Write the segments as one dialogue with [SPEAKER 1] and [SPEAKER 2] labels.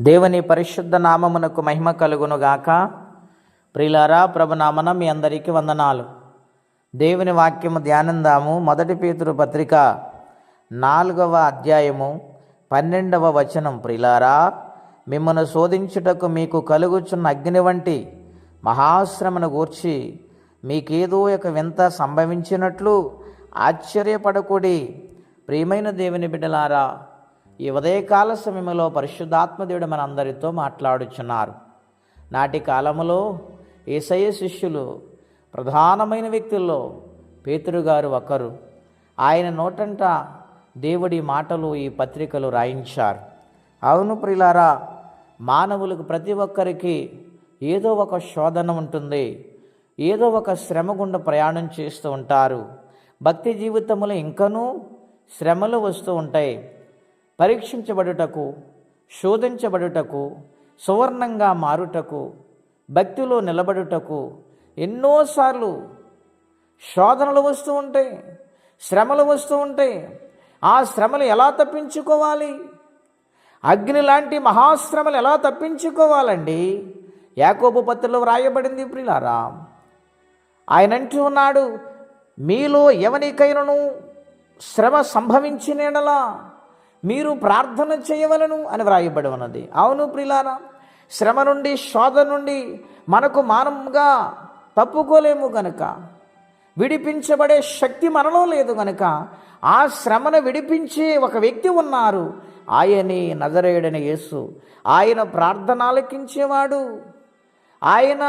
[SPEAKER 1] దేవుని పరిశుద్ధ నామమునకు మహిమ కలుగునుగాక. ప్రియులారా, ప్రభునామన మీ అందరికీ వందనాలు. దేవుని వాక్యము ధ్యానందాము. 1 పేతురు పత్రిక 4వ అధ్యాయము 12వ వచనం. ప్రియులారా, మిమ్మను శోధించుటకు మీకు కలుగుచున్న అగ్ని వంటి మహాశ్రమను గూర్చి మీకేదో ఒక వింత సంభవించినట్లు ఆశ్చర్యపడకుడి. ప్రియమైన దేవుని బిడ్డలారా, ఈ ఉదయకాల సమయంలో పరిశుద్ధాత్మదేవుడు మన అందరితో మాట్లాడుచున్నారు. నాటి కాలములో యేసయ్య శిష్యులు ప్రధానమైన వ్యక్తుల్లో పేతురు గారు ఒకరు. ఆయన నోటంట దేవుడి మాటలు ఈ పత్రికలు రాయించారు. అవును ప్రియులారా, మానవులకు ప్రతి ఒక్కరికి ఏదో ఒక శోధన ఉంటుంది, ఏదో ఒక శ్రమ గుండా ప్రయాణం చేస్తూ ఉంటారు. భక్తి జీవితంలో ఇంకనూ శ్రమలు వస్తూ ఉంటాయి. పరీక్షించబడుటకు, శోధించబడుటకు, సువర్ణంగా మారుటకు, భక్తిలో నిలబడుటకు ఎన్నోసార్లు శోధనలు వస్తూ ఉంటాయి, శ్రమలు వస్తూ ఉంటాయి. ఆ శ్రమలు ఎలా తప్పించుకోవాలి? అగ్ని లాంటి మహాశ్రమలు ఎలా తప్పించుకోవాలండి? యాకోబు పత్రికలో వ్రాయబడింది ప్రియులారా. ఆయన అంటూ ఉన్నాడు, మీలో ఎవరికైనాను శ్రమ సంభవించిన యెడల మీరు ప్రార్థన చేయవలను అని వ్రాయబడి ఉన్నది. అవును ప్రియులారా, శ్రమ నుండి, శోధన నుండి మనకు మానవుగా తప్పుకోలేము గనుక, విడిపించబడే శక్తి మనలో లేదు గనుక, ఆ శ్రమను విడిపించే ఒక వ్యక్తి ఉన్నారు. ఆయనే నజరేయుడైన యేసు. ఆయన ప్రార్థన ఆలకించేవాడు. ఆయన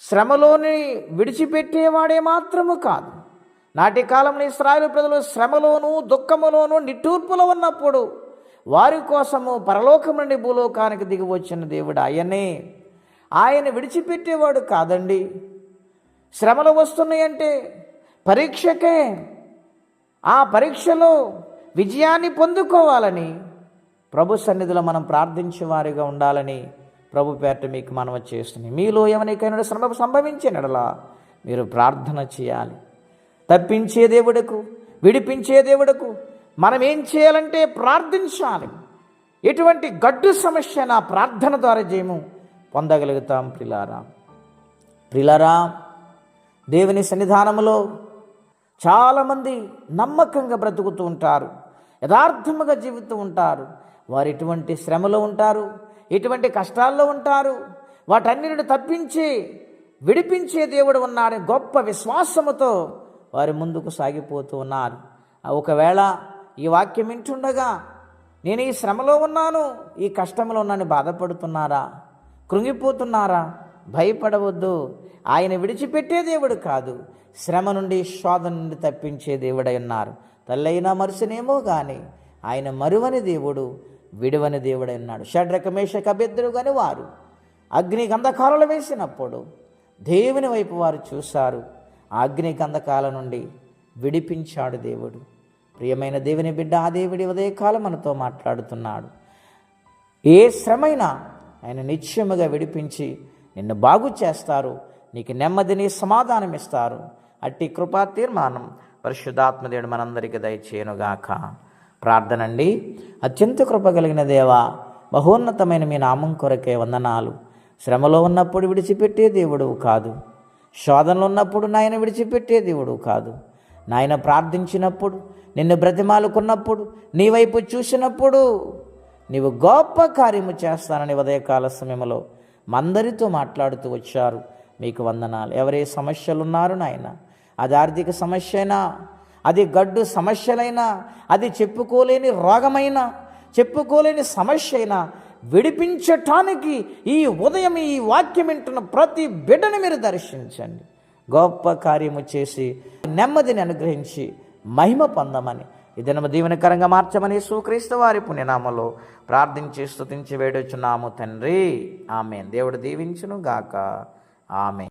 [SPEAKER 1] శ్రమలోని విడిచిపెట్టేవాడే మాత్రము కాదు. నాటి కాలంలో ఇశ్రాయేలు ప్రజలు శ్రమలోను, దుఃఖములోను, నిట్టూర్పులో ఉన్నప్పుడు వారి కోసము పరలోకం నుండి భూలోకానికి దిగి వచ్చిన దేవుడు ఆయనే. ఆయన విడిచిపెట్టేవాడు కాదండి. శ్రమలు వస్తున్నాయంటే పరీక్షకే. ఆ పరీక్షలో విజయాన్ని పొందుకోవాలని ప్రభు సన్నిధిలో మనం ప్రార్థించేవారిగా ఉండాలని ప్రభు పేరట మీకు మనవి చేస్తున్నాయి. మీలో ఎవరికైనా శ్రమ సంభవించిన యెడల మీరు ప్రార్థన చేయాలి. తప్పించే దేవుడకు, విడిపించే దేవుడకు మనం ఏం చేయాలంటే ప్రార్థించాలి. ఎటువంటి గడ్డు సమస్య నా ప్రార్థన ద్వారా జయము పొందగలుగుతాం. ప్రియులారా, దేవుని సన్నిధానములో చాలామంది నమ్మకంగా బ్రతుకుతూ ఉంటారు, యథార్థముగా జీవితూ ఉంటారు. వారు ఎటువంటి శ్రమలో ఉంటారు, ఎటువంటి కష్టాల్లో ఉంటారు. వాటన్నిటిని తప్పించి విడిపించే దేవుడు ఉన్నాడని గొప్ప విశ్వాసముతో వారి ముందుకు సాగిపోతూ ఉన్నారు. ఒకవేళ ఈ వాక్యం వింటుండగా నేను ఈ శ్రమలో ఉన్నాను, ఈ కష్టంలో ఉన్నాను బాధపడుతున్నారా, కృంగిపోతున్నారా? భయపడవద్దు. ఆయన విడిచిపెట్టే దేవుడు కాదు, శ్రమ నుండి, శోధన నుండి తప్పించే దేవుడై ఉన్నారు. తల్లైనా మరుసనేమో కానీ ఆయన మరువని దేవుడు, విడువని దేవుడై ఉన్నాడు. షడ్రక, మేషక, అబేద్నెగో గాని వారు అగ్ని గంధకాలలో వేసినప్పుడు దేవుని వైపు వారు చూశారు. ఆ అగ్ని గంధకాల నుండి విడిపించాడు దేవుడు. ప్రియమైన దేవుని బిడ్డ, ఆ దేవుడి ఉదయకాలం మనతో మాట్లాడుతున్నాడు. ఏ శ్రమైనా ఆయన నిశ్చయముగా విడిపించి నిన్ను బాగు చేస్తారు, నీకు నెమ్మదిని, సమాధానం ఇస్తారు. అట్టి కృపా తీర్మానం పరిశుద్ధాత్మదేవుడు మనందరికీ దయచేయనుగాక. ప్రార్థన అండి. అత్యంత కృప కలిగిన దేవా, మహోన్నతమైన మీ నామం కొరకే వందనాలు. శ్రమలో ఉన్నప్పుడు విడిచిపెట్టే దేవుడు కాదు, శోధనలో ఉన్నప్పుడు నాయన విడిచిపెట్టే దేవుడు కాదు. నాయన ప్రార్థించినప్పుడు, నిన్ను బ్రతిమాలుకున్నప్పుడు, నీ వైపు చూసినప్పుడు నీవు గొప్ప కార్యము చేస్తానని ఉదయకాల సమయంలో మందరితో మాట్లాడుతూ వచ్చారు. మీకు వందనాలు. ఎవరే సమస్యలు ఉన్నారు నాయన, అది ఆర్థిక సమస్య అయినా, అది గడ్డు సమస్యలైనా, అది చెప్పుకోలేని రోగమైనా, చెప్పుకోలేని సమస్య అయినా విడిపించటానికి ఈ ఉదయం ఈ వాక్యం వింటున్న ప్రతి బిడ్డను మీరు దర్శించండి. గొప్ప కార్యము చేసి నెమ్మదిని అనుగ్రహించి మహిమ పొందమని, ఈ దినము దీవెనకరంగా మార్చమని యేసుక్రీస్తు వారి పుణ్యనామములో ప్రార్థించి స్తుతించి వేడుచున్నాము తండ్రి. ఆమేన్. దేవుడు దీవించును గాక. ఆమేన్.